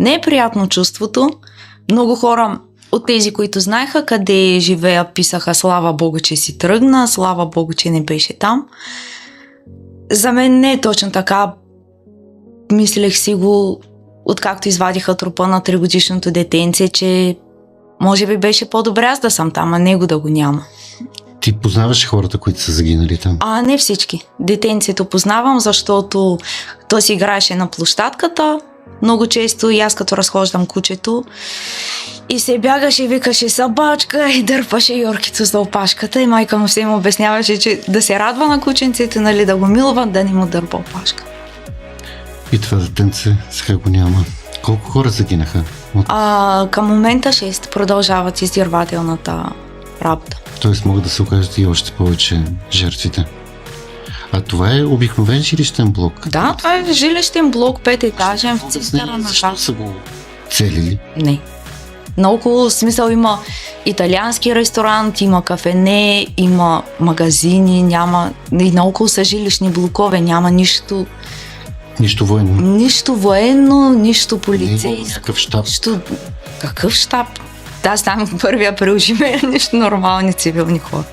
Не е приятно чувството. Много хора от тези, които знаеха къде живея, писаха: слава Богу, че си тръгна, слава Богу, че не беше там. За мен не е точно така. Мислех си го, откакто извадиха трупа на 3-годишното детенце, че може би беше по-добре аз да съм там, а него да го няма. Ти познаваш хората, които са загинали там? Не всички. Детенцето познавам, защото то си играеше на площадката много често и аз като разхождам кучето и се бягаше и викаше събачка и дърпаше Йоркито за опашката и майка му все му обясняваше, че да се радва на кученцето, нали, да го милва, да не му дърпа опашка. И това детенце сега го няма. Колко хора загинаха? Към момента 6 продължават издирвателната работа. Тоест могат да се окажат и още повече жертвите. А това е обикновен жилищен блок? Да, това е жилищен блок, 5-етажен в центъра на Защо са го целили? Не. Наоколо смисъл има италиански ресторант, има кафене, има магазини, няма... И наоколо са жилищни блокове, няма нищо... Нищо военно? Нищо военно, нищо полицейско. Не е някакъв щаб? Какъв щаб? Аз там 1 април живея, нищо нормални цивилни хора.